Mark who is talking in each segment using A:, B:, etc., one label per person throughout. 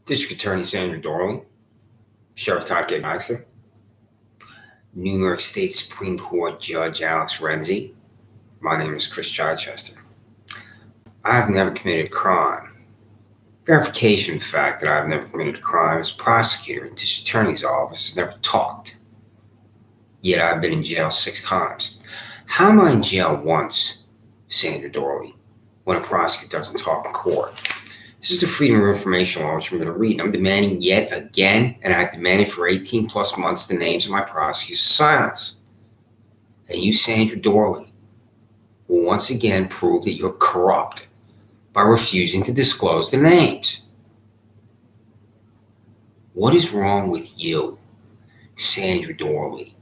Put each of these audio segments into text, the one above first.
A: District Attorney Sandra Doorley, Sheriff Todd Baxter, New York State Supreme Court Judge Alex Renzi. My name is Chris Chichester. I have never committed a crime. Verification of the fact that I have never committed a crime as a prosecutor in District Attorney's office has never talked. Yet I've been in jail 6 times. How am I in jail once, Sandra Doorley, when a prosecutor doesn't talk in court? This is the Freedom of Information Law, which I'm going to read. I'm demanding yet again, and I've demanded for 18 plus months, the names of my prosecutors' silence. And you, Sandra Doorley, will once again prove that you're corrupt by refusing to disclose the names. What is wrong with you, Sandra Doorley,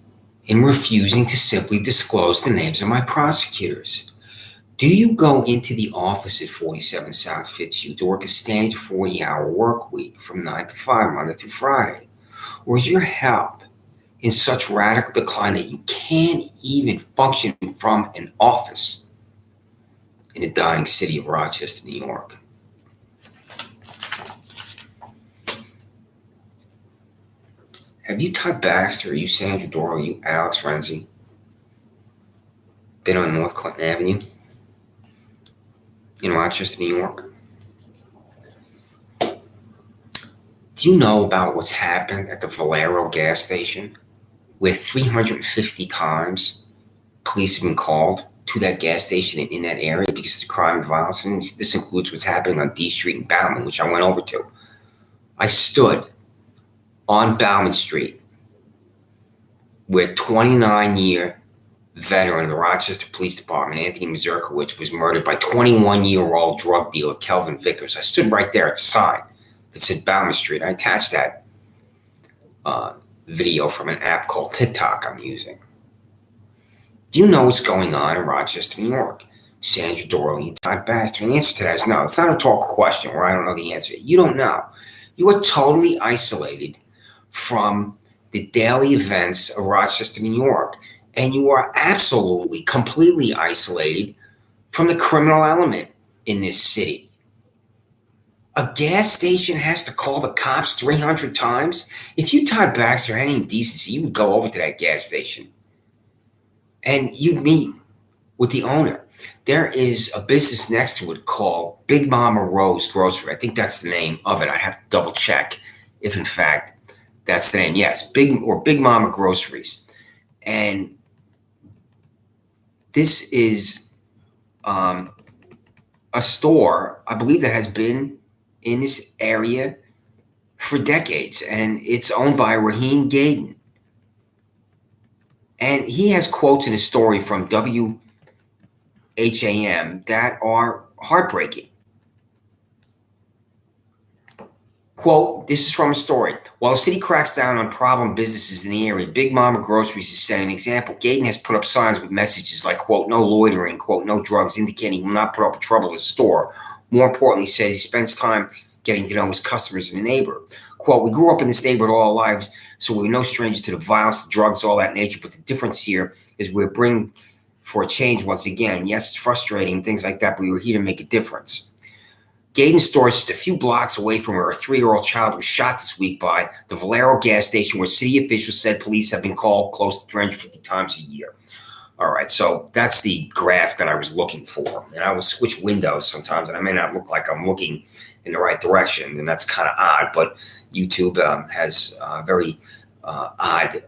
A: in refusing to simply disclose the names of my prosecutors? Do you go into the office at 47 South Fitzhugh to work a standard 40-hour work week from 9 to 5, Monday through Friday? Or is your health in such radical decline that you can't even function from an office in the dying city of Rochester, New York? Have you, Todd Baxter, you, Sandra Doorley, you, Alex Renzi, been on North Clinton Avenue in Rochester, New York? Do you know about what's happened at the Valero gas station, where 350 times police have been called to that gas station in that area because of the crime and violence? And this includes what's happening on D Street in Bauman, which I went over to. I stood on Bauman Street, where 29-year veteran of the Rochester Police Department, Anthony Mazurkiewicz, was murdered by 21-year-old drug dealer Kelvin Vickers. I stood right there at the sign that said Bauman Street. I attached that video from an app called TikTok I'm using. Do you know what's going on in Rochester, New York? Sandra Doorley and Todd Baxter. The answer to that is no. It's not a talk question where I don't know the answer. You don't know. You are totally isolated from the daily events of Rochester, New York. And you are absolutely, completely isolated from the criminal element in this city. A gas station has to call the cops 300 times? If you, Todd Baxter, had any decency, you would go over to that gas station and you'd meet with the owner. There is a business next to it called Big Mama Rose Grocery. I think that's the name of it. I'd have to double check if, in fact, that's the name. Yes, Big Mama Groceries. And this is a store, I believe, that has been in this area for decades, and it's owned by Raheem Gaydon. And he has quotes in his story from WHAM that are heartbreaking. Quote, this is from a story. While the city cracks down on problem businesses in the area, Big Mama Groceries is setting an example. Gaydon has put up signs with messages like, quote, no loitering, quote, no drugs, indicating he will not put up a trouble at the store. More importantly, he says he spends time getting to know his customers and the neighbor. Quote, we grew up in this neighborhood all our lives, so we're no strangers to the violence, the drugs, all that nature. But the difference here is we're bringing for a change once again. Yes, it's frustrating and things like that, but we were here to make a difference. Gaydon's store is just a few blocks away from where a 3-year-old child was shot this week by the Valero gas station, where city officials said police have been called close to 350 times a year. All right, so that's the graph that I was looking for. And I will switch windows sometimes, and I may not look like I'm looking in the right direction, and that's kind of odd, but YouTube has very odd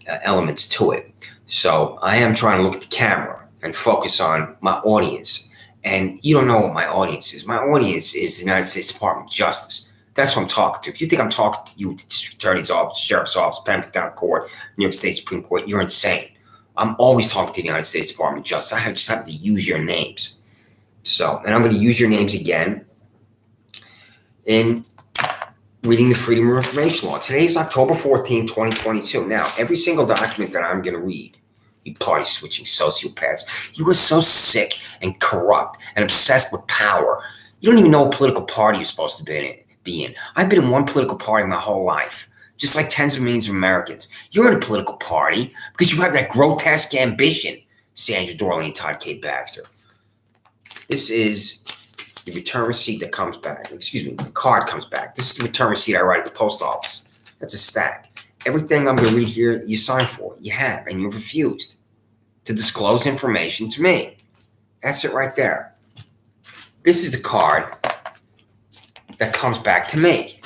A: elements to it. So I am trying to look at the camera and focus on my audience. And you don't know what my audience is. My audience is the United States Department of Justice. That's what I'm talking to. If you think I'm talking to you at the District Attorney's Office, Sheriff's Office, Pembroke Town Court, New York State Supreme Court, you're insane. I'm always talking to the United States Department of Justice. I just have to use your names. So, and I'm going to use your names again in reading the Freedom of Information Law. Today is October 14, 2022. Now, every single document that I'm going to read, you party-switching sociopaths, you are so sick and corrupt and obsessed with power. You don't even know what political party you're supposed to be in. I've been in one political party my whole life, just like tens of millions of Americans. You're in a political party because you have that grotesque ambition, Sandra Doorley and Todd K. Baxter. This is the return receipt that comes back. Excuse me, the card comes back. This is the return receipt I write at the post office. That's a stack. Everything I'm going to read here, you signed for. You have, and you've refused to disclose information to me. That's it right there. This is the card that comes back to me,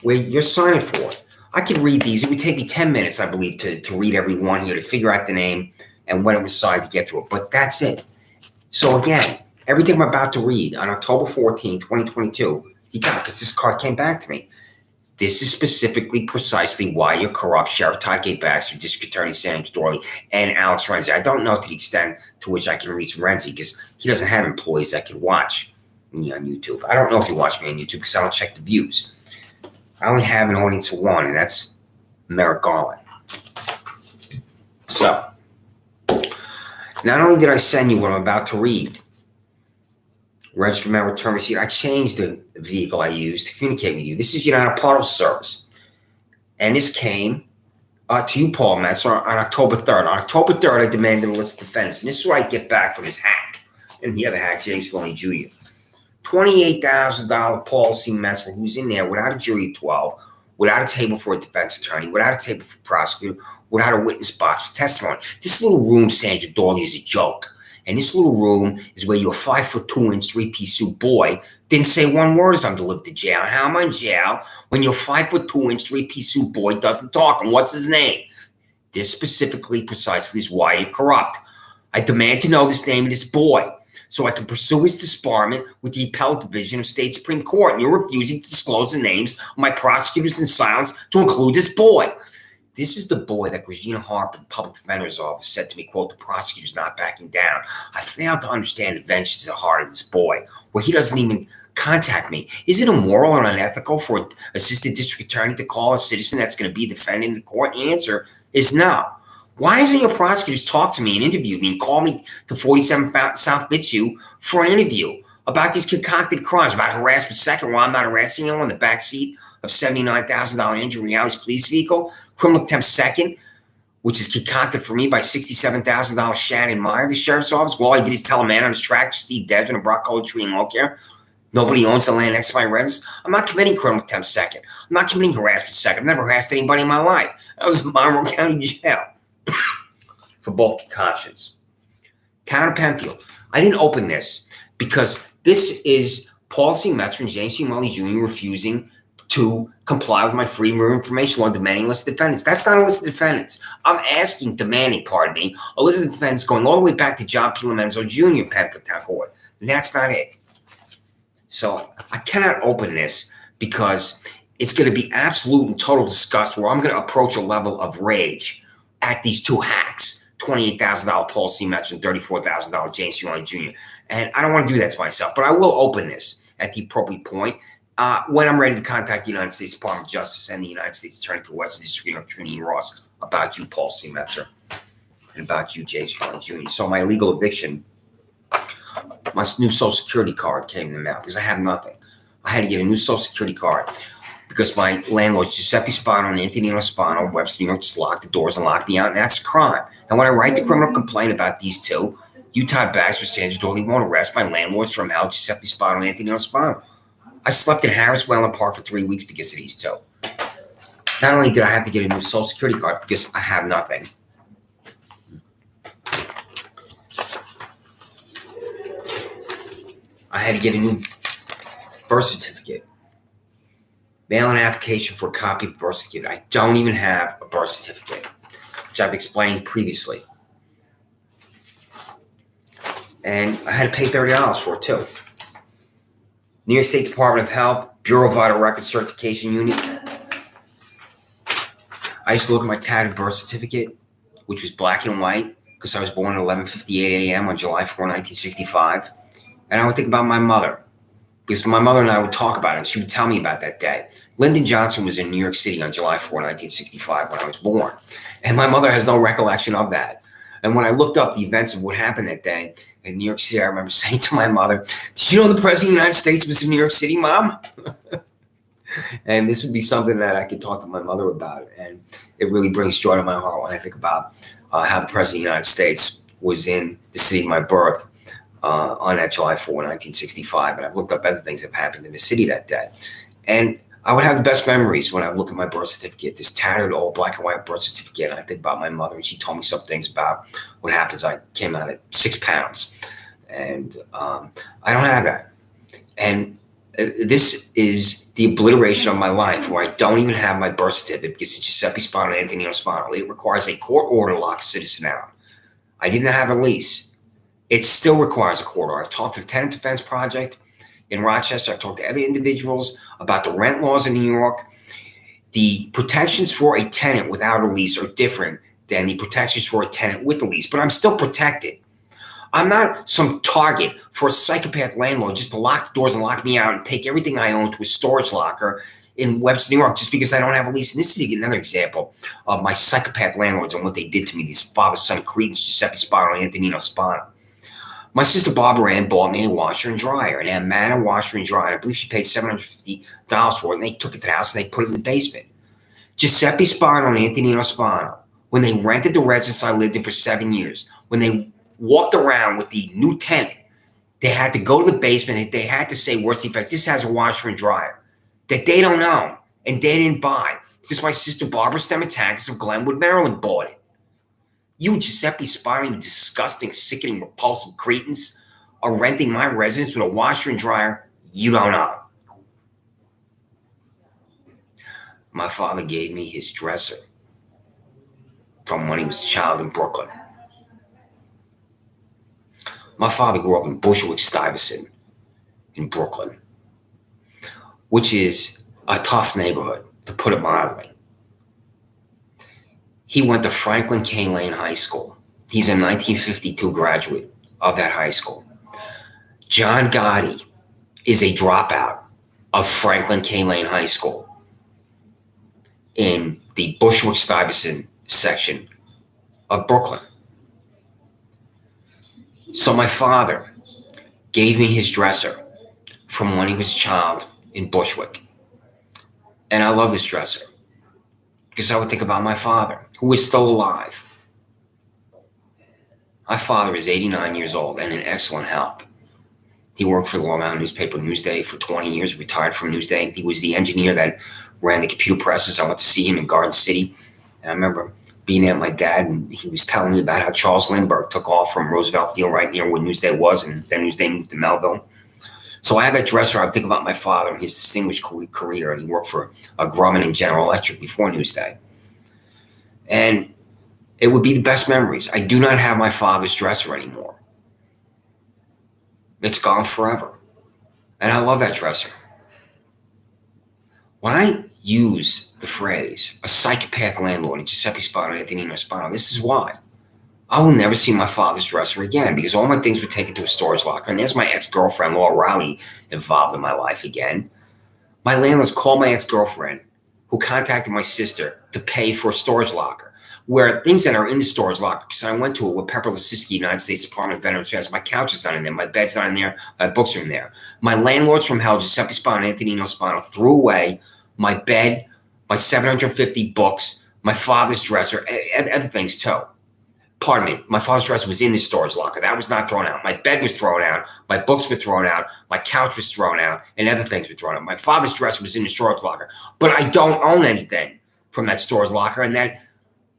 A: where you're signing for it. I could read these. It would take me 10 minutes, I believe, to read every one here, to figure out the name and when it was signed to get through it. But that's it. So again, everything I'm about to read on October 14, 2022, you got it, because this card came back to me. This is specifically precisely why your corrupt Sheriff Todd K. Baxter, District Attorney Sandra Doorley, and Alex Renzi. I don't know to the extent to which I can reach Renzi, because he doesn't have employees that can watch me on YouTube. I don't know if you watch me on YouTube, because I don't check the views. I only have an audience of one, and that's Merrick Garland. So, not only did I send you what I'm about to read, registered mail return receipt, I changed the vehicle I used to communicate with you. This is United Parcel Service. And this came to you, Paul Metzler, on October 3rd. On October 3rd, I demanded a list of defendants. And this is what I get back from this hack. And the other hack, James Foley Jr. $28,000 Paul C. Metzler, who's in there without a jury of 12, without a table for a defense attorney, without a table for a prosecutor, without a witness box for testimony. This little room, Sandra Doorley, is a joke. And this little room is where your 5'2", 3-piece suit boy didn't say one word as I'm delivered to jail. How am I in jail when your 5'2", 3-piece suit boy doesn't talk? And what's his name? This specifically, precisely, is why you're corrupt. I demand to know this name of this boy so I can pursue his disbarment with the Appellate Division of State Supreme Court. And you're refusing to disclose the names of my prosecutors in silence to include this boy. This is the boy that Regina Harper, the public defender's office, said to me, quote, the prosecutor's not backing down. I fail to understand the vengeance at the heart of this boy, where he doesn't even contact me. Is it immoral and unethical for an assistant district attorney to call a citizen that's going to be defending the court? The answer is no. Why hasn't your prosecutors talked to me and interviewed me and called me to 47 South Fitzhugh for an interview about these concocted crimes, about harassment second, while I'm not harassing him on the backseat of $79,000 Andrew Reality's police vehicle, criminal contempt second, which is concocted for me by $67,000 Shannon Meyer, the sheriff's office. Well, all I did is tell a man on his track, Steve Desmond, a broccoli tree in law care, nobody owns the land next to my residence. I'm not committing criminal contempt second. I'm not committing harassment second. I've never harassed anybody in my life. I was in Monroe County Jail for both concoctions. Town of Penfield. I didn't open this because this is Paul C. Metzler and James C. Mully Jr. refusing to comply with my freedom of information law, demanding a list of defendants. That's not a list of defendants. I'm demanding, a list of defendants going all the way back to John P. Lomenzo Jr. in Penfield Town Court. And that's not it. So I cannot open this because it's going to be absolute and total disgust where I'm going to approach a level of rage at these two hacks, $28,000 Paul C. Metzler and $34,000 James C. Mully Jr. And I don't want to do that to myself, but I will open this at the appropriate point. When I'm ready to contact the United States Department of Justice and the United States Attorney for Western District of Trinity Ross about you, Paul C. Metzler, and about you, James Mully Jr. So my legal eviction, my new Social Security card came in the mail because I have nothing. I had to get a new Social Security card because my landlord, Giuseppe Spano and Antonino Spano, Webster, New York, just locked the doors and locked me out, and that's a crime. And when I write the criminal complaint about these two, you, Todd, Baxter, Sandra Doorley, won't arrest my landlords from hell, Giuseppe Spano and Antonino Spano. I slept in Harris Whalen Park for 3 weeks because of these two. Not only did I have to get a new Social Security card because I have nothing. I had to get a new birth certificate. Mail an application for a copy of the birth certificate. I don't even have a birth certificate, which I've explained previously. And I had to pay $30 for it too. New York State Department of Health, Bureau of Vital Records Certification Unit. I used to look at my tatted birth certificate, which was black and white, because I was born at 11:58 a.m. on July 4, 1965. And I would think about my mother, because my mother and I would talk about it, and she would tell me about that day. Lyndon Johnson was in New York City on July 4, 1965, when I was born. And my mother has no recollection of that. And when I looked up the events of what happened that day in New York City, I remember saying to my mother, did you know the President of the United States was in New York City, Mom? And this would be something that I could talk to my mother about. And it really brings joy to my heart when I think about how the President of the United States was in the city of my birth on that July 4, 1965. And I've looked up other things that happened in the city that day. And I would have the best memories when I look at my birth certificate, this tattered old black and white birth certificate. And I think about my mother, and she told me some things about what happens. I came out at 6 pounds. And I don't have that. And this is the obliteration of my life, where I don't even have my birth certificate because it's Giuseppe Spano and Antonino Spano. It requires a court order to lock a citizen out. I didn't have a lease. It still requires a court order. I've talked to the Tenant Defense Project in Rochester. I've talked to other individuals about the rent laws in New York. The protections for a tenant without a lease are different than the protections for a tenant with a lease, but I'm still protected. I'm not some target for a psychopath landlord just to lock the doors and lock me out and take everything I own to a storage locker in Webster, New York, just because I don't have a lease. And this is another example of my psychopath landlords and what they did to me, these father-son cretins, Giuseppe Spano and Antonino Spano. My sister Barbara Ann bought me a washer and dryer, an Amana washer and dryer. I believe she paid $750 for it, and they took it to the house and they put it in the basement. Giuseppe Spano and Antonino Spano, when they rented the residence I lived in for 7 years, when they walked around with the new tenant, they had to go to the basement and they had to say, words to the effect, this has a washer and dryer that they don't own and they didn't buy because my sister Barbara Stamatakis of Glenwood, Maryland bought it. You, Giuseppe Spano, you disgusting, sickening, repulsive cretins, are renting my residence with a washer and dryer you don't own. My father gave me his dresser from when he was a child in Brooklyn. My father grew up in Bushwick-Stuyvesant in Brooklyn, which is a tough neighborhood, to put it mildly. He went to Franklin K. Lane High School. He's a 1952 graduate of that high school. John Gotti is a dropout of Franklin K. Lane High School in the Bushwick-Stuyvesant section of Brooklyn. So my father gave me his dresser from when he was a child in Bushwick. And I love this dresser because I would think about my father, who is still alive. My father is 89 years old and in excellent health. He worked for the Long Island newspaper Newsday for 20 years, retired from Newsday. He was the engineer that ran the computer presses. I went to see him in Garden City. And I remember being at my dad, and he was telling me about how Charles Lindbergh took off from Roosevelt Field right near where Newsday was, and then Newsday moved to Melville. So I have that dresser. I think about my father and his distinguished career, and he worked for Grumman and General Electric before Newsday. And it would be the best memories. I do not have my father's dresser anymore. It's gone forever. And I love that dresser. When I use the phrase, a psychopath landlord, and Giuseppe Spano and Antonino Spano, this is why. I will never see my father's dresser again because all my things were taken to a storage locker. And there's my ex-girlfriend, Laura Riley, involved in my life again. My landlords called my ex-girlfriend, who contacted my sister to pay for a storage locker, where things that are in the storage locker, because I went to it with Pepper Lisiski, United States Department of Veterans Affairs, my couch is not in there, my bed's not in there, my books are in there. My landlords from hell, Giuseppe Spano and Antonino Spano, threw away my bed, my 750 books, my father's dresser, and other things too. Pardon me, my father's dresser was in the storage locker. That was not thrown out. My bed was thrown out. My books were thrown out. My couch was thrown out, and other things were thrown out. My father's dresser was in the storage locker. But I don't own anything from that storage locker, and that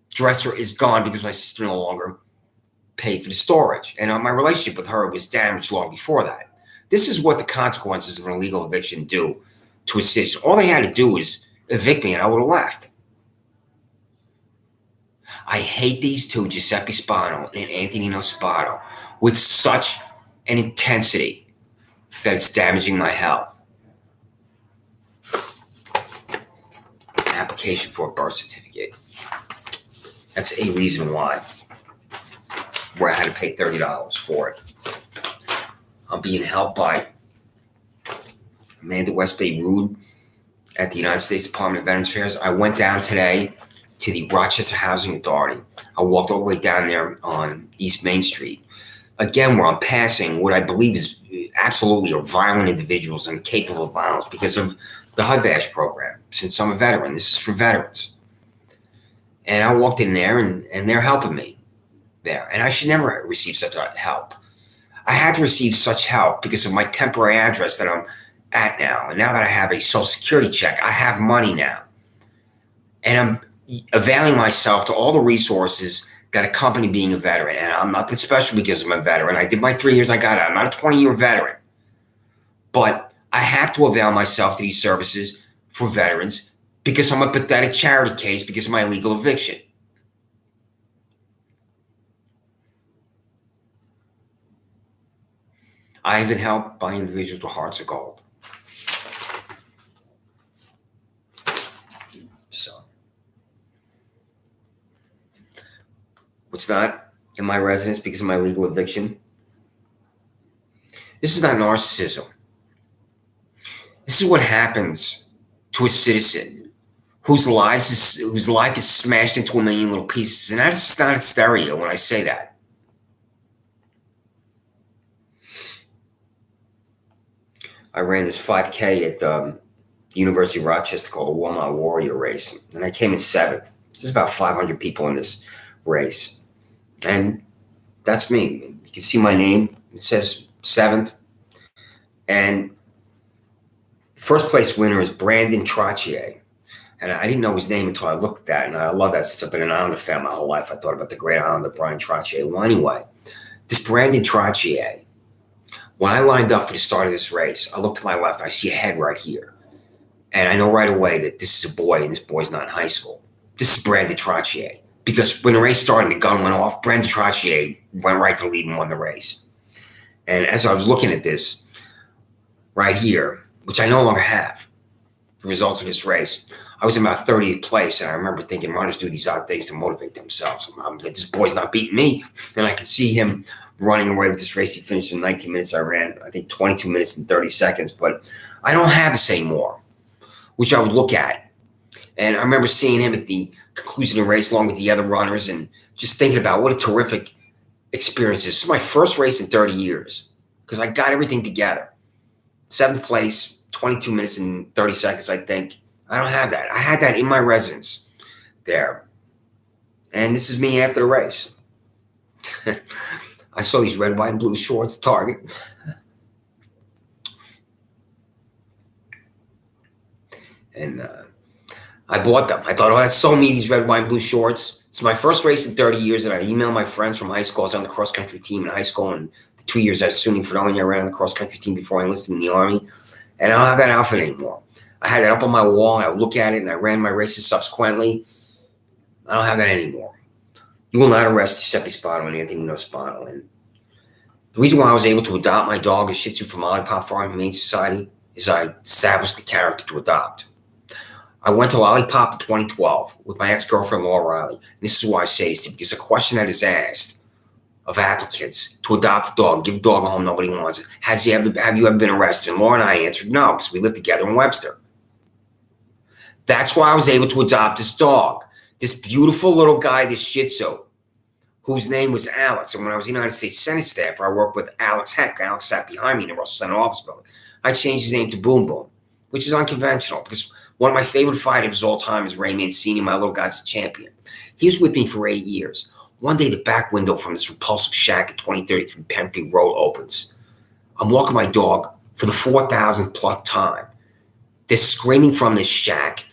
A: dresser is gone because my sister no longer paid for the storage. And my relationship with her was damaged long before that. This is what the consequences of an illegal eviction do to a citizen. All they had to do was evict me, and I would have left. I hate these two, Giuseppe Spano and Antonino Spano, with such an intensity that it's damaging my health. Application for a birth certificate. That's a reason why, where I had to pay $30 for it. I'm being helped by Amanda Westbay Rude at the United States Department of Veterans Affairs. I went down today to the Rochester Housing Authority. I walked all the way down there on East Main Street. Again, where I'm passing what I believe is absolutely are violent individuals and capable of violence because of the HUD-VASH program. Since I'm a veteran, this is for veterans. And I walked in there and they're helping me there. And I should never receive such help. I had to receive such help because of my temporary address that I'm at now. And now that I have a Social Security check, I have money now. And I'm availing myself to all the resources that accompany being a veteran. And I'm not that special because I'm a veteran. I did my 3 years, I got out. I'm not a 20-year veteran. But I have to avail myself to these services for veterans because I'm a pathetic charity case because of my illegal eviction. I have been helped by individuals with hearts of gold. So, what's not in my residence because of my legal eviction? This is not narcissism. This is what happens to a citizen whose life is smashed into a million little pieces. And that's not a stereo when I say that. I ran this 5K at the University of Rochester called the 1 Mile Warrior Race. And I came in 7th. There's about 500 people in this race. And that's me. You can see my name. It says 7th. And first place winner is Brandon Trottier. And I didn't know his name until I looked at that. And I love that since I've been an Islander fan my whole life. I thought about the great Islander Brian Trottier. Well, anyway, this Brandon Trottier, when I lined up for the start of this race, I look to my left, I see a head right here. And I know right away that this is a boy, and this boy's not in high school. This is Brandon Trottier. Because when the race started and the gun went off, Brandon Trottier went right to the lead and won the race. And as I was looking at this right here, which I no longer have, the results of this race, I was in about 30th place, and I remember thinking runners do these odd things to motivate themselves. This boy's not beating me. And I could see him running away with this race. He finished in 19 minutes. I ran, I think, 22 minutes and 30 seconds. But I don't have this anymore, which I would look at. And I remember seeing him at the conclusion of the race along with the other runners and just thinking about what a terrific experience this is my first race in 30 years because I got everything together. 7th place, 22 minutes and 30 seconds, I think. I don't have that. I had that in my residence there. And this is me after the race. I saw these red, white, and blue shorts at Target. And I bought them. I thought, oh, that's so me, these red, white, and blue shorts. It's my first race in 30 years, and I emailed my friends from high school. I was on the cross-country team in high school, and the 2 years I was SUNY Fredonia, I ran on the cross-country team before I enlisted in the Army. And I don't have that outfit anymore. I had it up on my wall, and I would look at it, and I ran my races subsequently. I don't have that anymore. You will not arrest Giuseppe Spano and Anthony Spano. And the reason why I was able to adopt my dog, a Shih Tzu from Lollipop Farm Humane Society, is I established the character to adopt. I went to Lollipop in 2012 with my ex-girlfriend, Laura Riley. And this is why I say this, because a question that is asked of applicants to adopt a dog, give a dog a home nobody wants it. Have you ever been arrested? And Laura and I answered no, because we lived together in Webster. That's why I was able to adopt this dog, this beautiful little guy, this Shih Tzu, whose name was Alex. And when I was United States Senate staffer, I worked with Alex Heck. Alex sat behind me in the Russell Senate office building. I changed his name to Boom Boom, which is unconventional because one of my favorite fighters of all time is Ray Mancini. My little guy's a champion. He was with me for 8 years. One day, the back window from this repulsive shack at 2033 Penfield Road opens. I'm walking my dog for the 4,000th plus time. They're screaming from this shack.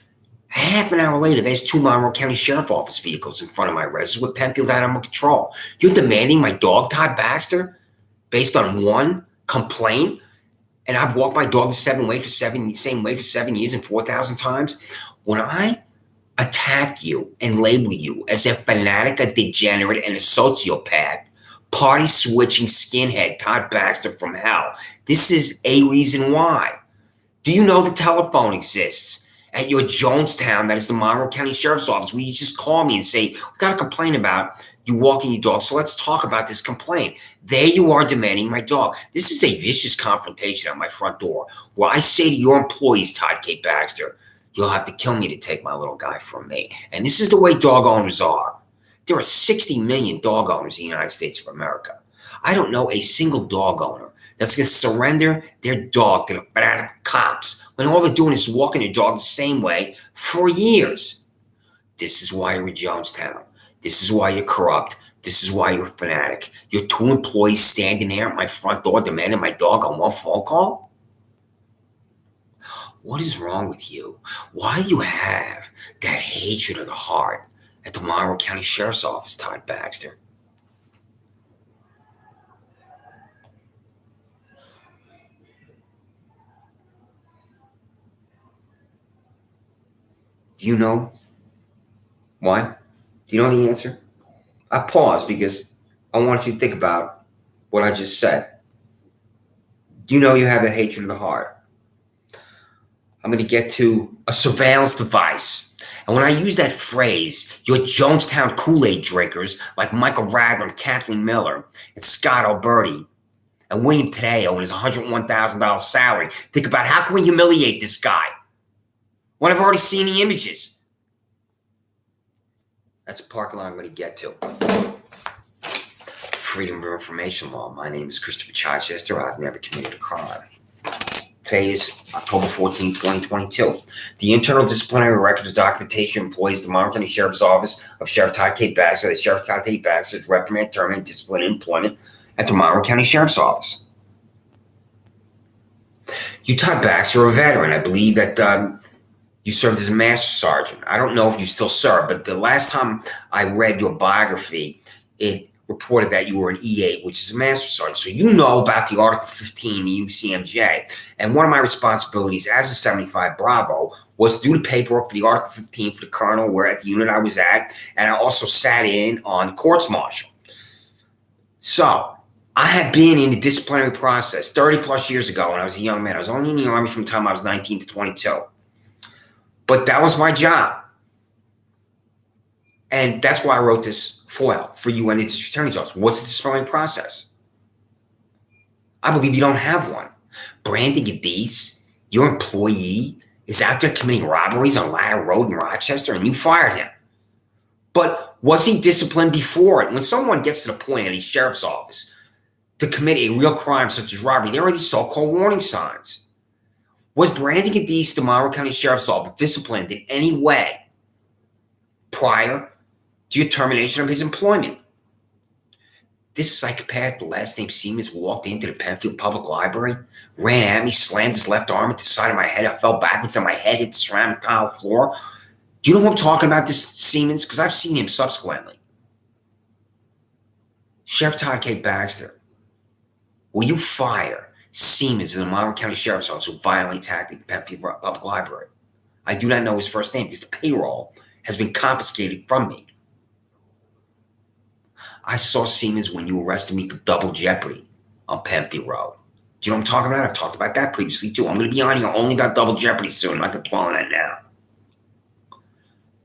A: Half an hour later, there's 2 Monroe County Sheriff Office vehicles in front of my residence with Penfield Animal Control. You're demanding my dog, Todd Baxter, based on one complaint? And I've walked my dog the same way for 7 years and 4,000 times. When I attack you and label you as a fanatic, a degenerate, and a sociopath, party-switching skinhead Todd Baxter from hell, this is a reason why. Do you know the telephone exists at your Jonestown, that is the Monroe County Sheriff's Office, where you just call me and say, we got a complaint about you walking your dog, so let's talk about this complaint. There you are demanding my dog. This is a vicious confrontation at my front door where I say to your employees, Todd K. Baxter, you'll have to kill me to take my little guy from me. And this is the way dog owners are. There are 60 million dog owners in the United States of America. I don't know a single dog owner that's going to surrender their dog to the fanatical cops when all they're doing is walking their dog the same way for years. This is why you're in Jonestown. This is why you're corrupt. This is why you're a fanatic. Your 2 employees standing there at my front door demanding my dog on one phone call? What is wrong with you? Why do you have that hatred of the heart at the Monroe County Sheriff's Office, Todd Baxter? Do you know why? Do you know the answer? I pause because I want you to think about what I just said. Do you know you have that hatred of the heart? I'm going to get to a surveillance device. And when I use that phrase, your Jonestown Kool-Aid drinkers like Michael Ragland, Kathleen Miller, and Scott Alberti, and William Tadeo and his $101,000 salary, think about how can we humiliate this guy when I've already seen the images. That's a parking lot I'm going to get to. Freedom of information law. My name is Christopher Chichester. I've never committed a crime. Today is October 14, 2022. The internal disciplinary records of documentation employs the Monroe County Sheriff's Office of Sheriff Todd K. Baxter. The Sheriff Todd K. Baxter is reprimanded, terminated, disciplinary employment at the Monroe County Sheriff's Office. You, Todd Baxter, are a veteran. I believe that you served as a master sergeant. I don't know if you still serve, but the last time I read your biography, it reported that you were an E8, which is a master sergeant. So you know about the Article 15, the UCMJ. And one of my responsibilities as a 75 Bravo was to do the paperwork for the Article 15 for the colonel, where at the unit I was at, and I also sat in on the courts martial. So I had been in the disciplinary process 30 plus years ago when I was a young man. I was only in the Army from the time I was 19 to 22. But that was my job. And that's why I wrote this FOIL for you and the district attorney's office. What's the disciplinary process? I believe you don't have one. Brandon Gadis, your employee, is out there committing robberies on Ladder Road in Rochester, and you fired him. But was he disciplined before it? When someone gets to the point in the sheriff's office to commit a real crime such as robbery, there are these so-called warning signs. Was Brandon Gadis, the Monroe County Sheriff's Office, disciplined in any way prior to your termination of his employment? This psychopath, the last name Siemens, walked into the Penfield Public Library, ran at me, slammed his left arm at the side of my head. I fell backwards and my head hit the ceramic tile floor. Do you know who I'm talking about, this Siemens? Because I've seen him subsequently. Sheriff Todd K. Baxter, will you fire Siemens in the Monroe County Sheriff's Office who violently attacked the Penfield Public Library? I do not know his first name because the payroll has been confiscated from me. I saw Siemens when you arrested me for double jeopardy on Penfield Road. Do you know what I'm talking about? I've talked about that previously too. I'm going to be on here only about double jeopardy soon. I'm not going to dwell on that now.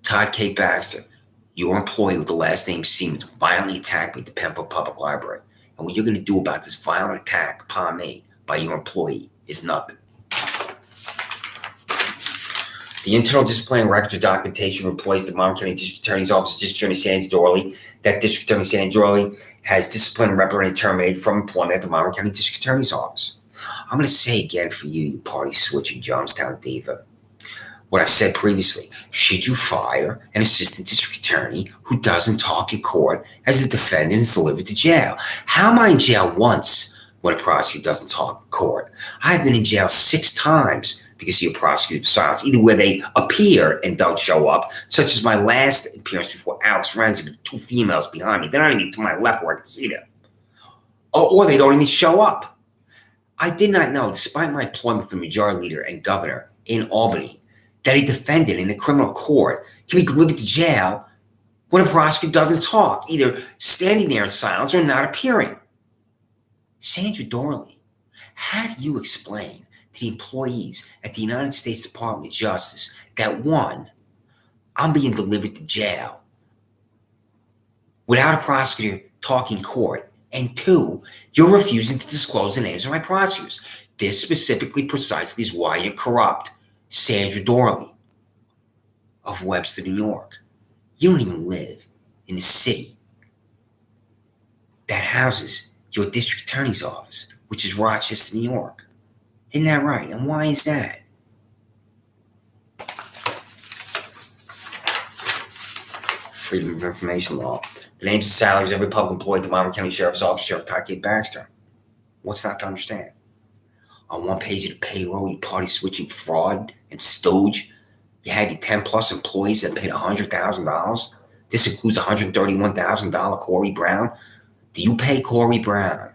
A: Todd K. Baxter, your employee with the last name Siemens, violently attacked me at the Penfield Public Library. And what you're going to do about this violent attack upon me by your employee is nothing. The internal disciplinary records of documentation of employees at the Monroe County District Attorney's Office, District Attorney Sandra Doorley. That District Attorney Sandra Doorley has disciplined and reprimanded, terminated from employment at the Monroe County District Attorney's Office. I'm going to say again for you, you party switching Jonestown diva, what I've said previously. Should you fire an assistant district attorney who doesn't talk in court as the defendant is delivered to jail? How am I in jail once when a prosecutor doesn't talk in court? I've been in jail 6 times because of your prosecutor's silence, either where they appear and don't show up, such as my last appearance before Alex Renzi with 2 females behind me. They're not even to my left where I can see them. Or they don't even show up. I did not know, despite my employment for Majority Leader and Governor in Albany, that a defendant in a criminal court can be delivered to jail when a prosecutor doesn't talk, either standing there in silence or not appearing. Sandra Doorley, how do you explain to the employees at the United States Department of Justice that 1, I'm being delivered to jail without a prosecutor talking in court, and 2, you're refusing to disclose the names of my prosecutors? This specifically, precisely is why you're corrupt. Sandra Doorley of Webster, New York. You don't even live in the city that houses your district attorney's office, which is Rochester, New York. Isn't that right? And why is that? Freedom of information law. The names and salaries of every public employee at the Monmouth County Sheriff's Office, Sheriff Todd Baxter. What's not to understand? On one page of the payroll, you party switching fraud and stooge. You had your 10 plus employees that paid $100,000. This includes $131,000 Corey Brown. Do you pay Corey Brown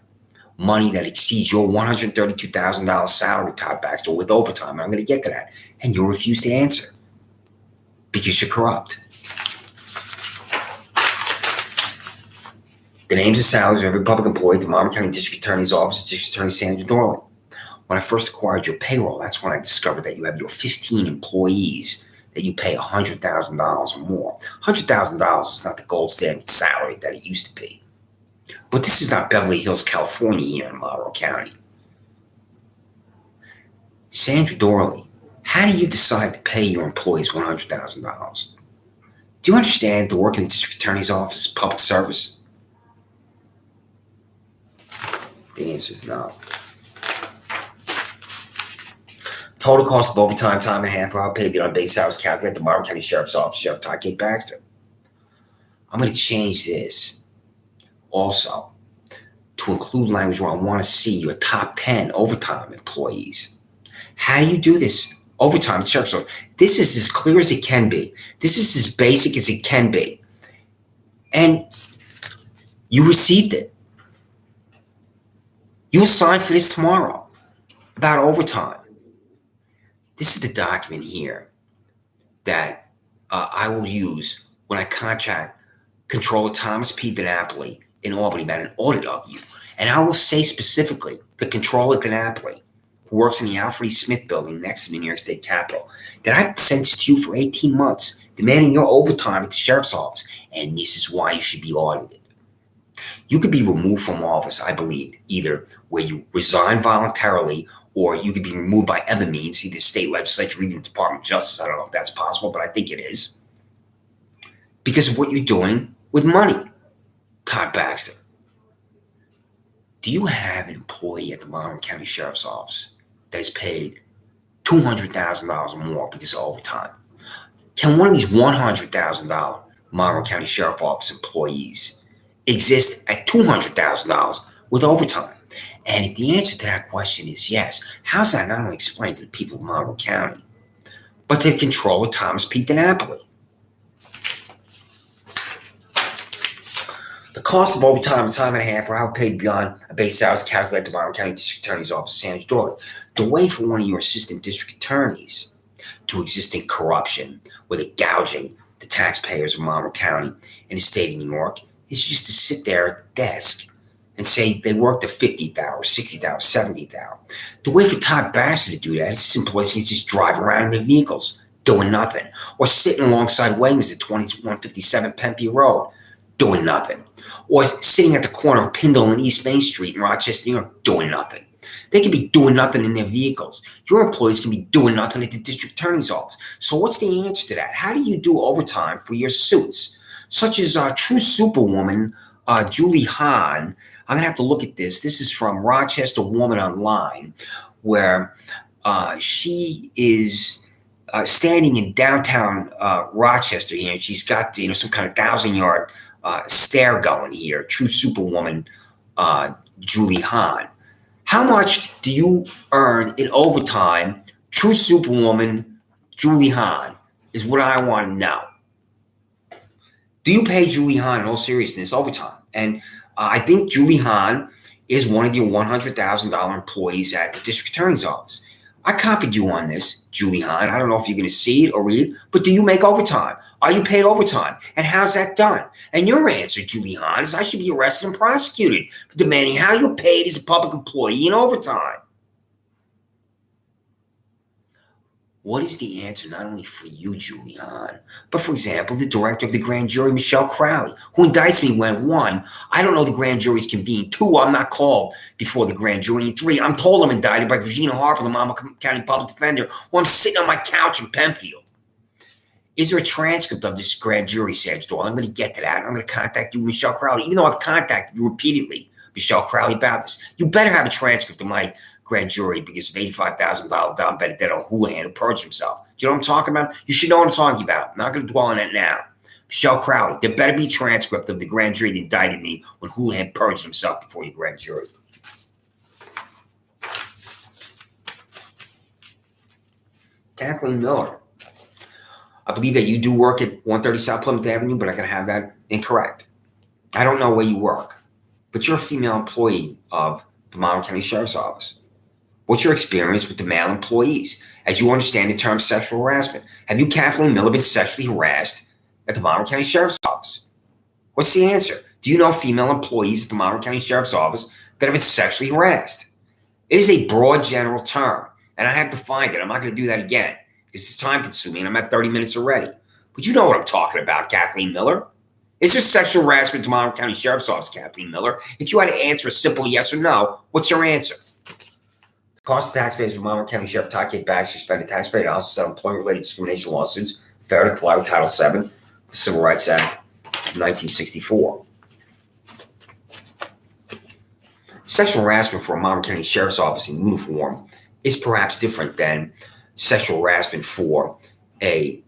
A: money that exceeds your $132,000 salary, Todd Baxter, with overtime? I'm going to get to that. And you'll refuse to answer because you're corrupt. The names and salaries of every public employee at the Monmouth County District Attorney's Office, District Attorney Sandra Doorley. When I first acquired your payroll, that's when I discovered that you have your 15 employees that you pay $100,000 or more. $100,000 is not the gold standard salary that it used to be. But this is not Beverly Hills, California here in Monroe County. Sandra Doorley, how do you decide to pay your employees $100,000? Do you understand the work in the District Attorney's Office is public service? The answer is no. Total cost of overtime, time and a half per hour paid beyond base hours calculated at the Monroe County Sheriff's Office, Sheriff Todd Baxter. I'm going to change this also to include language where I want to see your top 10 overtime employees. How do you do this? Overtime, the Sheriff's Office. This is as clear as it can be. This is as basic as it can be. And you received it. You'll sign for this tomorrow about overtime. This is the document here that I will use when I contract Controller Thomas P. DiNapoli in Albany about an audit of you. And I will say specifically, the Controller DiNapoli, who works in the Alfred E. Smith building next to the New York State Capitol, that I've sentenced you for 18 months, demanding your overtime at the Sheriff's Office. And this is why you should be audited. You could be removed from office, I believe, either where you resign voluntarily or you could be removed by other means, either state legislature or even the Department of Justice. I don't know if that's possible, but I think it is. Because of what you're doing with money, Todd Baxter. Do you have an employee at the Monroe County Sheriff's Office that is paid $200,000 or more because of overtime? Can one of these $100,000 Monroe County Sheriff's Office employees exist at $200,000 with overtime? And if the answer to that question is yes, how's that not only explained to the people of Monroe County, but to the Controller Thomas P. DiNapoli? The cost of overtime, time and a half, or how paid beyond a base salary is calculated at the Monroe County District Attorney's Office, Sandra Doorley. The way for one of your assistant district attorneys to exist in corruption, where they're gouging the taxpayers of Monroe County and the state of New York, is just to sit there at the desk and say they worked a 50th hour, 60th hour, 70th hour. The way for Todd Baxter to do that is his employees can just drive around in their vehicles doing nothing, or sitting alongside Wegmans at 2157 Penfield Road doing nothing, or sitting at the corner of Pindle and East Main Street in Rochester, New York, doing nothing. They can be doing nothing in their vehicles. Your employees can be doing nothing at the district attorney's office. So what's the answer to that? How do you do overtime for your suits? Such as true superwoman Julie Hahn. I'm going to have to look at this. This is from Rochester Woman Online, where she is standing in downtown Rochester here, and she's got some kind of 1,000-yard stare going here. True superwoman Julie Hahn. How much do you earn in overtime, true superwoman Julie Hahn, is what I want to know. Do you pay Julie Hahn, in all seriousness, overtime? And I think Julie Hahn is one of your $100,000 employees at the district attorney's office. I copied you on this, Julie Hahn. I don't know if you're going to see it or read it, but do you make overtime? Are you paid overtime? And how's that done? And your answer, Julie Hahn, is I should be arrested and prosecuted for demanding how you're paid as a public employee in overtime. What is the answer not only for you, Julie Hahn, but, for example, the director of the grand jury, Michelle Crowley, who indicts me when, 1, I don't know the grand jury's convened, 2, I'm not called before the grand jury, and 3, I'm told I'm indicted by Regina Harper, the Monmouth County Public Defender, while I'm sitting on my couch in Penfield. Is there a transcript of this grand jury, Sandra? I'm going to get to that. I'm going to contact you, Michelle Crowley, even though I've contacted you repeatedly, Michelle Crowley, about this. You better have a transcript of my grand jury because of $85,000 down Benedetto Houlihan who purged himself. Do you know what I'm talking about? You should know what I'm talking about. I'm not going to dwell on that now. Michelle Crowley, there better be a transcript of the grand jury that indicted me when Houlihan purged himself before your grand jury. Kathleen Miller, I believe that you do work at 130 South Plymouth Avenue, but I can have that incorrect. I don't know where you work, but you're a female employee of the Monroe County Sheriff's Office. What's your experience with the male employees? As you understand the term sexual harassment, have you, Kathleen Miller, been sexually harassed at the Monroe County Sheriff's Office? What's the answer? Do you know female employees at the Monroe County Sheriff's Office that have been sexually harassed? It is a broad general term, and I have defined it. I'm not going to do that again because it's time consuming and I'm at 30 minutes already. But you know what I'm talking about, Kathleen Miller. Is there sexual harassment at the Monroe County Sheriff's Office, Kathleen Miller? If you had to answer a simple yes or no, what's your answer? The cost of taxpayers for Monroe County Sheriff Todd Baxter spent taxpayer dollars to settle employment-related discrimination lawsuits, fair to comply with Title VII of the Civil Rights Act of 1964. Sexual harassment for a Monroe County Sheriff's Office in uniform is perhaps different than sexual harassment for a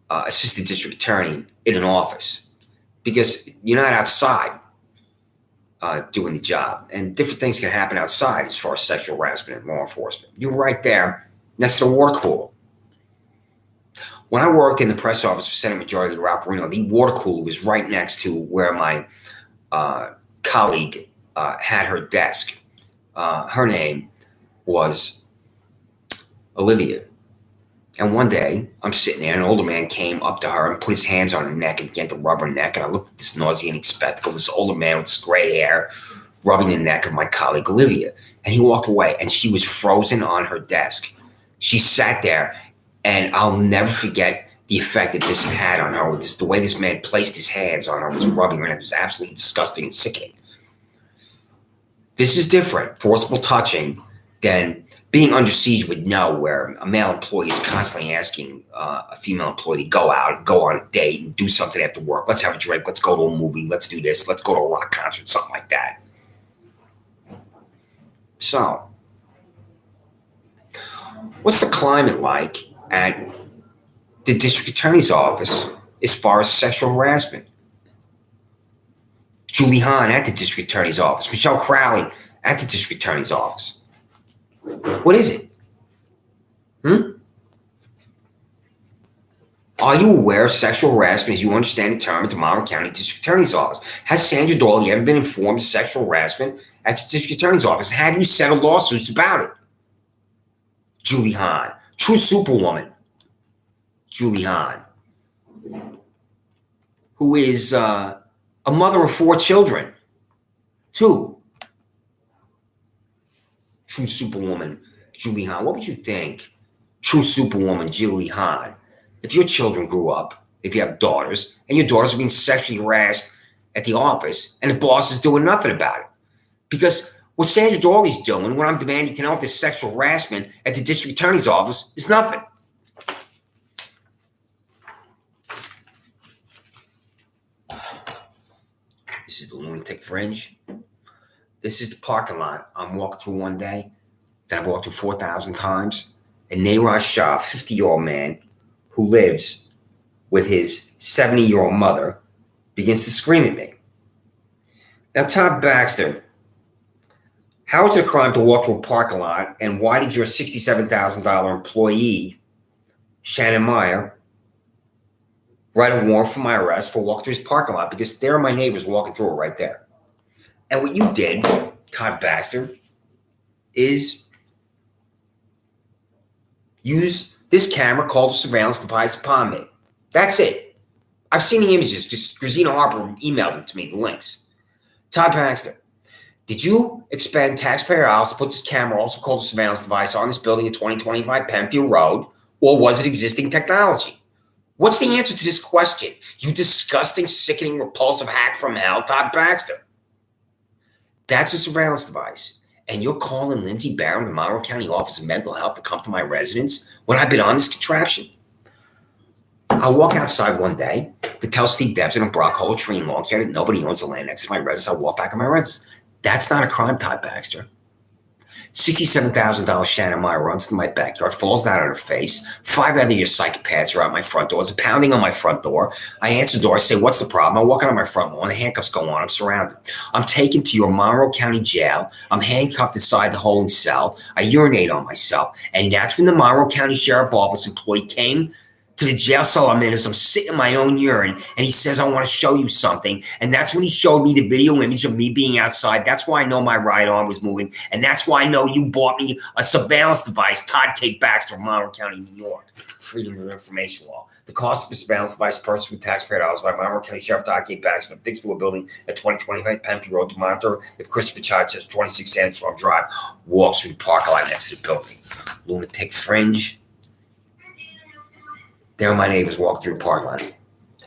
A: assistant district attorney in an office, because you're not outside doing the job, and different things can happen outside as far as sexual harassment and law enforcement. You're right there next to the water cooler. When I worked in the press office for Senate Majority Leader Ralph Perino, the water cooler was right next to where my colleague had her desk. Her name was Olivia. And one day, I'm sitting there, and an older man came up to her and put his hands on her neck and began to rub her neck. And I looked at this nauseating spectacle, this older man with this gray hair rubbing the neck of my colleague Olivia. And he walked away, and she was frozen on her desk. She sat there, and I'll never forget the effect that this had on her. The way this man placed his hands on her was rubbing her, and it was absolutely disgusting and sickening. This is different, forcible touching, than being under siege with no, where a male employee is constantly asking a female employee to go out, go on a date, and do something after work. Let's have a drink. Let's go to a movie. Let's do this. Let's go to a rock concert, something like that. So, what's the climate like at the district attorney's office as far as sexual harassment? Julie Hahn at the district attorney's office. Michelle Crowley at the district attorney's office. What is it? Are you aware of sexual harassment as you understand the term at the Monroe County District Attorney's Office? Has Sandra Doorley ever been informed of sexual harassment at the District Attorney's Office? Have you settled lawsuits about it? Julie Hahn, true superwoman. Julie Hahn, who is a mother of 4 children. 2. True superwoman, Julie Hahn. What would you think, true superwoman, Julie Hahn, if your children grew up, if you have daughters, and your daughters are being sexually harassed at the office, and the boss is doing nothing about it? Because what Sandra Doorley's doing, when I'm demanding to know if there's sexual harassment at the district attorney's office, is nothing. This is the lunatic fringe. This is the parking lot I'm walking through one day that I've walked through 4,000 times. And Neeraj Shah, 50-year-old man who lives with his 70-year-old mother, begins to scream at me. Now, Todd Baxter, how is it a crime to walk through a parking lot, and why did your $67,000 employee, Shannon Meyer, write a warrant for my arrest for walking through his parking lot? Because there are my neighbors walking through it right there. And what you did, Todd Baxter, is use this camera called a surveillance device upon me. That's it. I've seen the images. Just Christina Harper emailed them to me, the links. Todd Baxter, did you expend taxpayer dollars to put this camera, also called a surveillance device, on this building at 2025 Penfield Road, or was it existing technology? What's the answer to this question? You disgusting, sickening, repulsive hack from hell, Todd Baxter. That's a surveillance device. And you're calling Lindsey Barron, the Monroe County Office of Mental Health, to come to my residence when I've been on this contraption? I walk outside one day to tell Steve Debson and Brock Hole, Tree and Lawn Care that nobody owns the land next to my residence. I walk back in my residence. That's not a crime, Todd Baxter. $67,000 Shannon Meyer runs to my backyard, falls down on her face. 5 other your psychopaths are out my front door. There's a pounding on my front door. I answer the door. I say, what's the problem? I'm walking on my front lawn. The handcuffs go on. I'm surrounded. I'm taken to your Monroe County Jail. I'm handcuffed inside the holding cell. I urinate on myself. And that's when the Monroe County Sheriff Office employee came to the jail cell I'm in as I'm sitting in my own urine, and he says, I want to show you something. And that's when he showed me the video image of me being outside. That's why I know my right arm was moving. And that's why I know you bought me a surveillance device, Todd K. Baxter, Monroe County, New York. Freedom of Information Law. The cost of a surveillance device purchased with taxpayer dollars by Monroe County Sheriff Todd K. Baxter of Dixville building at 2025 Penfield Road to monitor if Christopher Child says 26 Sandra Farm Drive walks through the parking lot next to the building. Lunatic fringe. There my neighbors walk through the parking lot.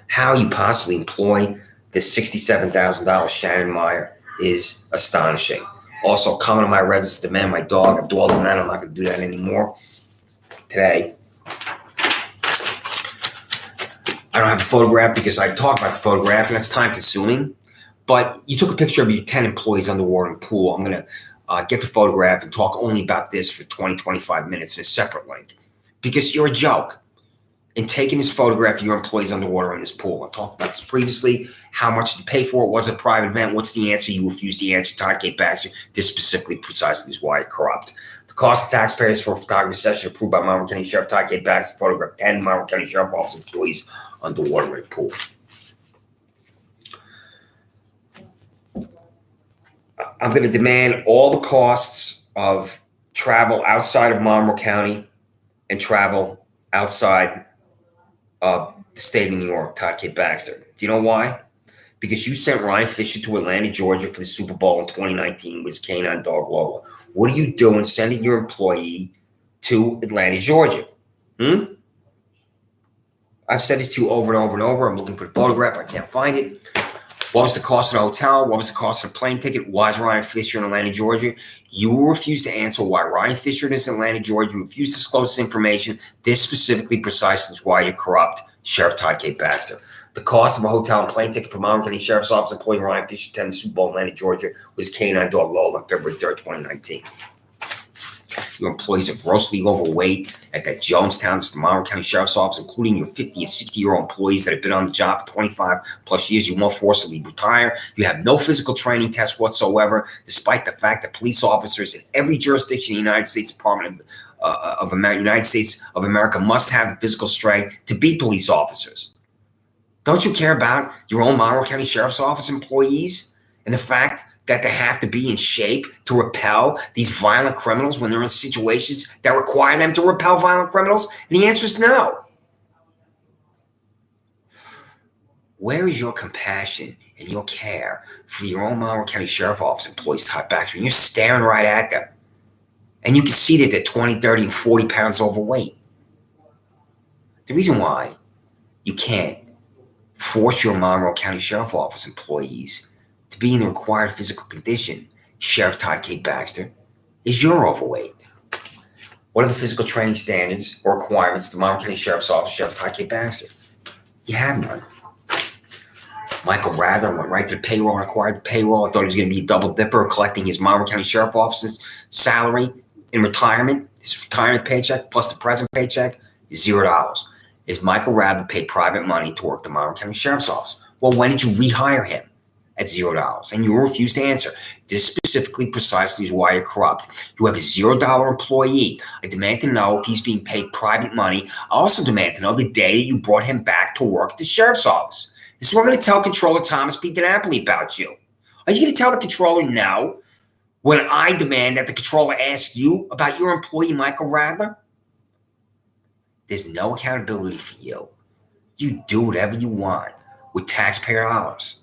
A: How you possibly employ this $67,000 Shannon Meyer is astonishing. Also, coming to my residence to demand my dog. I've dwelled on that. I'm not going to do that anymore today. I don't have a photograph because I talked about the photograph and it's time consuming. But you took a picture of your 10 employees underwater in the pool. I'm going to get the photograph and talk only about this for 20, 25 minutes in a separate link because you're a joke. In taking this photograph of your employees underwater in this pool. I talked about this previously. How much did you pay for it? Was it a private event? What's the answer? You refused the answer. Todd K. Baxter. This specifically, precisely, is why you're corrupt. The cost of taxpayers for a photography session approved by Monroe County Sheriff Todd K. Baxter. Photograph 10 Monroe County Sheriff Office employees underwater in the pool. I'm going to demand all the costs of travel outside of Monroe County and travel outside the state of New York, Todd K. Baxter. Do you know why? Because you sent Ryan Fisher to Atlanta, Georgia for the Super Bowl in 2019 with his canine dog Lola. What are you doing sending your employee to Atlanta, Georgia? I've said this to you over and over and over. I'm looking for the photograph. I can't find it. What was the cost of the hotel? What was the cost of the plane ticket? Why is Ryan Fisher in Atlanta, Georgia? You will refuse to answer why Ryan Fisher is in Atlanta, Georgia. You refuse to disclose this information. This specifically, precisely, is why you're corrupt, Sheriff Todd K. Baxter. The cost of a hotel and plane ticket for Monroe County Sheriff's Office employee Ryan Fisher to attend the Super Bowl in Atlanta, Georgia was canine dog Lola on February 3rd, 2019. Your employees are grossly overweight at that Jonestown, the Monroe County Sheriff's Office, including your 50 and 60-year-old employees that have been on the job for 25 plus years. You won't forcibly retire. You have no physical training tests whatsoever, despite the fact that police officers in every jurisdiction in the United States Department of United States of America must have the physical strength to be police officers. Don't you care about your own Monroe County Sheriff's Office employees and the fact that they have to be in shape to repel these violent criminals when they're in situations that require them to repel violent criminals? And the answer is no. Where is your compassion and your care for your own Monroe County Sheriff Office employees, Todd Baxter? And you're staring right at them. And you can see that they're 20, 30, and 40 pounds overweight. The reason why you can't force your Monroe County Sheriff Office employees to be in the required physical condition, Sheriff Todd K. Baxter, is you're overweight. What are the physical training standards or requirements of the Monroe County Sheriff's Office, Sheriff Todd K. Baxter? You have none. Michael Rather went right to the payroll and acquired the payroll. I thought he was going to be a double dipper collecting his Monroe County Sheriff Office's salary in retirement. His retirement paycheck plus the present paycheck is $0. Is Michael Rather paid private money to work the Monroe County Sheriff's Office? Well, when did you rehire him? At $0, and you refuse to answer. This specifically, precisely, is why you're corrupt. You have a $0 employee. I demand to know if he's being paid private money. I also demand to know the day that you brought him back to work at the sheriff's office. This is what I'm going to tell Controller Thomas P. DiNapoli about you. Are you going to tell the controller no when I demand that the controller ask you about your employee, Michael Radler? There's no accountability for you. You do whatever you want with taxpayer dollars.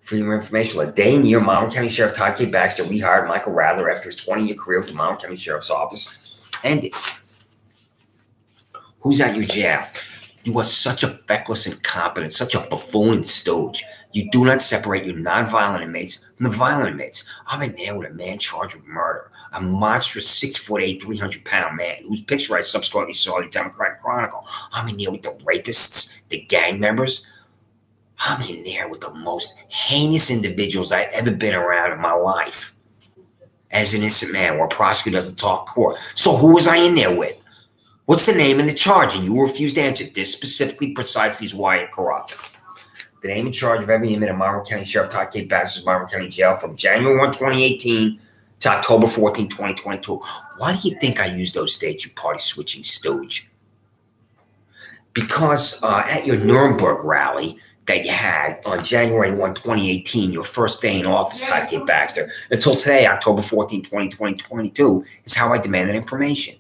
A: Freedom of Information. A day and year, Monroe County Sheriff Todd K. Baxter rehired Michael Rather after his 20-year career with the Monroe County Sheriff's Office ended. Who's at your jail? You are such a feckless incompetent, such a buffoon and stooge. You do not separate your non-violent inmates from the violent inmates. I'm in there with a man charged with murder, a monstrous 6'8", 300-pound man whose picture I subsequently saw in the Democratic Chronicle. I'm in there with the rapists, the gang members. I'm in there with the most heinous individuals I've ever been around in my life. as an innocent man, where a prosecutor doesn't talk court. So who was I in there with? What's the name and the charge? And you refused to answer. This specifically, precisely, is why you're corrupt. The name and charge of every inmate in Monroe County Sheriff Todd K. Baxter's Monroe County Jail from January 1, 2018 to October 14, 2022. Why do you think I use those dates, you party-switching stooge? Because at your Nuremberg rally that you had on January 1, 2018, your first day in office, Todd K. Baxter, until today, October 14, 2022, is how I demanded information.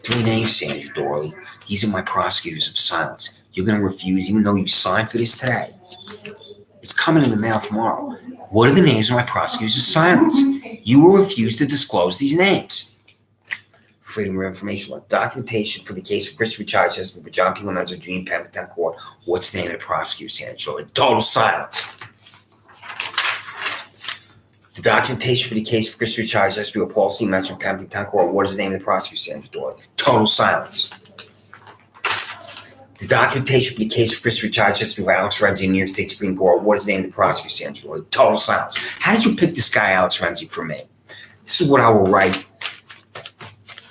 A: 3 names, Sandra Doorley. These are my prosecutors of silence. You're going to refuse even though you signed for this today. It's coming in the mail tomorrow. What are the names of my prosecutors of silence? You will refuse to disclose these names. Freedom of information law. Documentation for the case of Christopher Child for John P. Lomenzo Jr. in Pemberton Court. What's the name of the prosecutor, Sandra Doorley? Total silence. The documentation for the case of Christopher Child for Paul C. Metro in Pemberton Court. What is the name of the prosecutor, Sandra Doorley? Total silence. The documentation for the case of Christopher Child for Alex Renzi in New York State Supreme Court. What is the name of the prosecutor, Sandra Doorley? Total silence. How did you pick this guy, Alex Renzi, for me? This is what I will write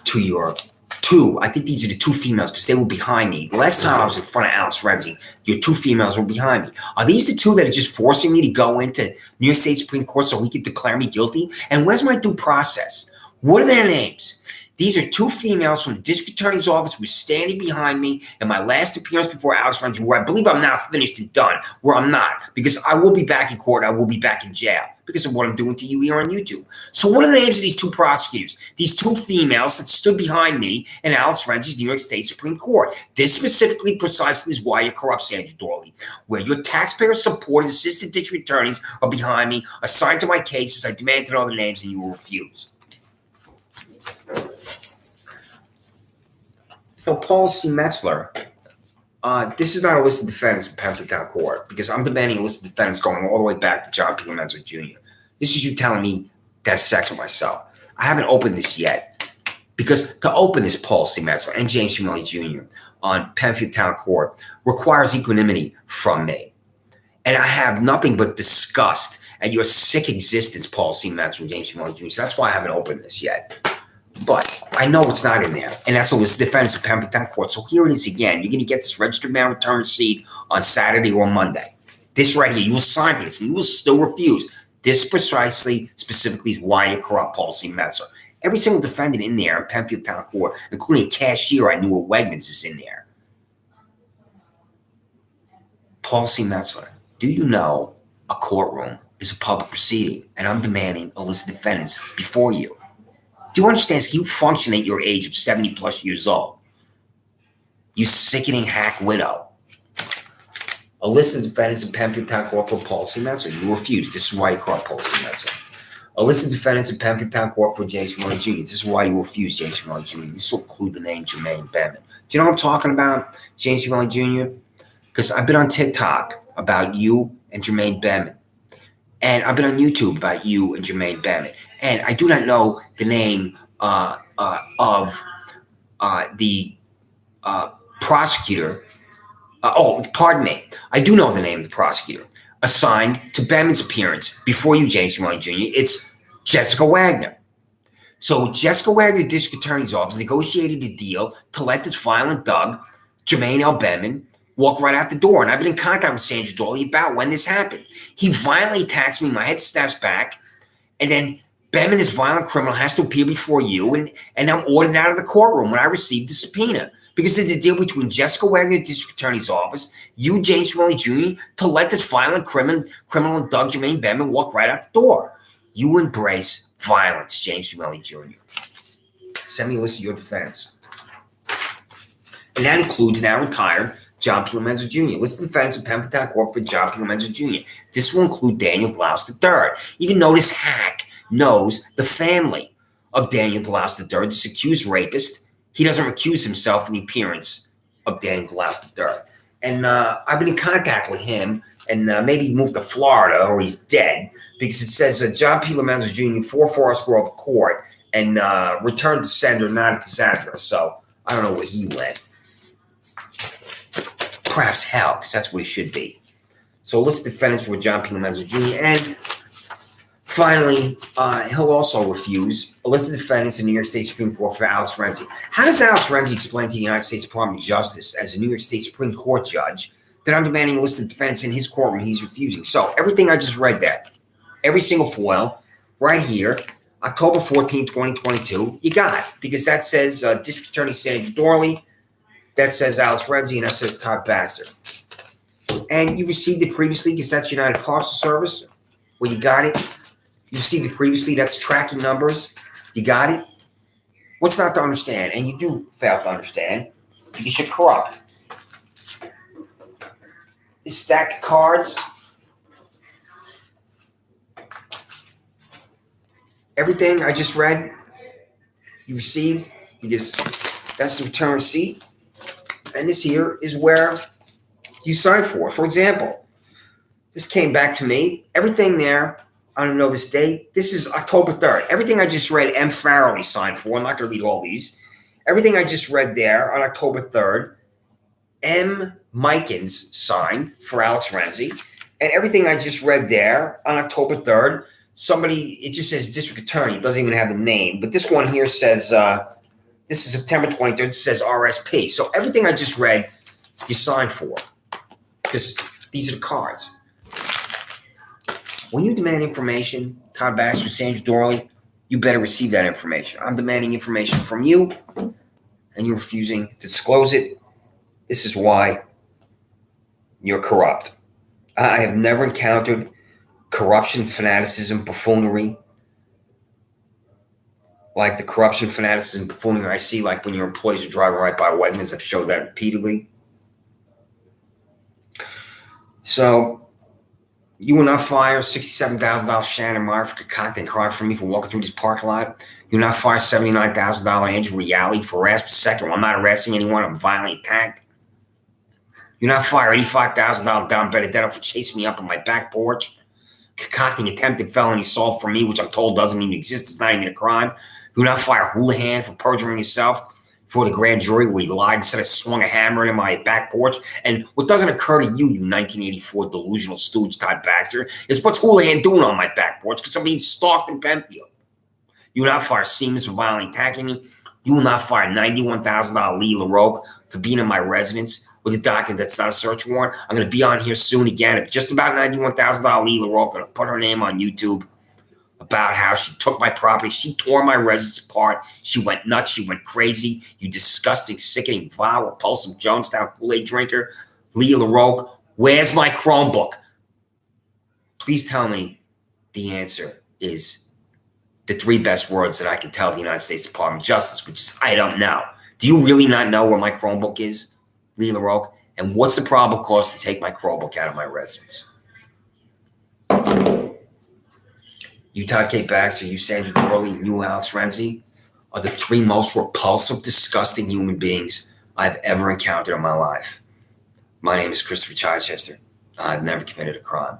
A: to your two. I think these are the 2 females because they were behind me. The last time I was in front of Alex Renzi, your 2 females were behind me. Are these the 2 that are just forcing me to go into New York State Supreme Court so he could declare me guilty? And where's my due process? What are their names? These are 2 females from the district attorney's office who were standing behind me in my last appearance before Alex Renzi, where I believe I'm now finished and done, where I'm not, because I will be back in court. I will be back in jail because of what I'm doing to you here on YouTube. So what are the names of these 2 prosecutors? These 2 females that stood behind me in Alex Renzi's New York State Supreme Court. This specifically, precisely, is why you're corrupt, Sandra Doorley, where your taxpayer-supported assistant district attorneys are behind me, assigned to my cases. I demanded to know the names, and you will refuse. So Paul C. Metzler, this is not a list of defendants in Pemberton Court because I'm demanding a list of defendants going all the way back to John P. Lomenzo Jr. This is you telling me to have sex with myself. I haven't opened this yet because to open this Paul C. Metzler and James P. Milley Jr. on Penfield Town Court requires equanimity from me. And I have nothing but disgust at your sick existence, Paul C. Metzler and James P. Milley Jr. So that's why I haven't opened this yet. But I know it's not in there, and that's a list of defendants in Pemberton Court. So here it is again. You're going to get this registered mail return receipt on Saturday or Monday. This right here, you will sign for this, and you will still refuse. This precisely, specifically, is why you're corrupt, Paul C. Metzler. Every single defendant in there in Penfield Town Court, including a cashier I knew at Wegmans, is in there. Paul C. Metzler, do you know a courtroom is a public proceeding, and I'm demanding a list of defendants before you? Do you understand? You function at your age of 70 plus years old. You sickening hack widow. A list of defendants in Penfield Town Court for Paul C. Metzler. You refuse. This is why you call Paul C. Metzler. A list of defendants in Penfield Town Court for James Milley Jr. This is why you refuse James Milley Jr. This will include the name Jermaine Bettman. Do you know what I'm talking about, James Milley Jr.? Because I've been on TikTok about you and Jermaine Bettman. And I've been on YouTube about you and Jermaine Bettman. And I do not know the name of the prosecutor. Pardon me. I do know the name of the prosecutor assigned to Bettman's appearance before you, James Milley Jr. It's Jessica Wagner. So Jessica Wagner, District Attorney's Office, negotiated a deal to let this violent Doug, Jermaine L. Bettman, walk right out the door. And I've been in contact with Sandra Doorley about when this happened. He violently attacks me. My head snaps back. And then Bettman, this violent criminal, has to appear before you. And I'm ordered out of the courtroom when I received the subpoena. Because it's a deal between Jessica Wagner, District Attorney's Office, you, James Milley Jr., to let this violent criminal Doug Jermaine Bettman walk right out the door. You embrace violence, James Milley Jr. Send me a list of your defense. And that includes now retired John P. Lomenzo Jr. List of defendants in Pemberton Court for John P. Lomenzo Jr. This will include Daniel Glaus III. Even though this hack knows the family of Daniel Glaus III, this accused rapist, he doesn't recuse himself in the appearance of Daniel Glaus III. And I've been in contact with him, and maybe he moved to Florida or he's dead, because it says John P. Lomenzo Jr., 4 Forest Grove Court, and returned to sender, not to Sandra. So I don't know where he went. Perhaps hell, because that's where he should be. So illicit defendants were John P. Lomenzo Jr. And finally, he'll also refuse illicit defendants in New York State Supreme Court for Alex Renzi. How does Alex Renzi explain to the United States Department of Justice as a New York State Supreme Court judge that I'm demanding illicit defendants in his courtroom he's refusing? So everything I just read there, every single foil, right here, October 14, 2022, you got it. Because that says District Attorney Sandra Doorley, that says Alex Renzi, and that says Todd Baxter. And you received it previously because that's United Parcel Service. Well, you got it. You received it previously. That's tracking numbers. You got it. What's not to understand? And you do fail to understand because you're corrupt. This stack of cards. Everything I just read, you received because that's the return receipt. And this here is where you signed for. For example, this came back to me. Everything there, I don't know this date. This is October 3rd. Everything I just read, M. Farrelly signed for. I'm not going to read all these. Everything I just read there on October 3rd, M. Mikens signed for Alex Renzi. And everything I just read there on October 3rd, it just says District Attorney. It doesn't even have the name. But this one here says, this is September 23rd. It says RSP. So everything I just read, you signed for. Because these are the cards. When you demand information, Todd Baxter, Sandra Doorley, you better receive that information. I'm demanding information from you, and you're refusing to disclose it. This is why you're corrupt. I have never encountered corruption, fanaticism, buffoonery, like the corruption, fanaticism, buffoonery I see, like when your employees are driving right by Wegmans. I've showed that repeatedly. So, you will not fire $67,000 Shannon Meyer for concocting crime for me for walking through this parking lot. You will not fire $79,000 Andrew Reale for arrest. Second, I'm not arresting anyone. I'm violently attacked. You will not fire $85,000 Don Benedetto for chasing me up on my back porch, concocting attempted felony assault for me, which I'm told doesn't even exist. It's not even a crime. You will not fire Houlihan for perjuring himself for the grand jury where he lied and said I swung a hammer into my back porch. And what doesn't occur to you, you 1984 delusional stooge Todd Baxter, is what's Houlihan doing on my back porch because I'm being stalked in Penfield. You will not fire Siemens for violently attacking me. You will not fire $91,000 Lee LaRoque for being in my residence with a document that's not a search warrant. I'm going to be on here soon again. Just about $91,000 Lee LaRoque. I'm going to put her name on YouTube about how she took my property. She tore my residence apart. She went nuts. She went crazy. You disgusting, sickening, vile, repulsive Jonestown Kool-Aid drinker. Lee LaRoque, where's my Chromebook? Please tell me the answer is the three best words that I can tell the United States Department of Justice, which is, I don't know. Do you really not know where my Chromebook is, Lee LaRoque? And what's the probable cause to take my Chromebook out of my residence? You, Todd K. Baxter, you, Sandra Doorley, and you, Alex Renzi, are the three most repulsive, disgusting human beings I've ever encountered in my life. My name is Christopher Chichester. I've never committed a crime.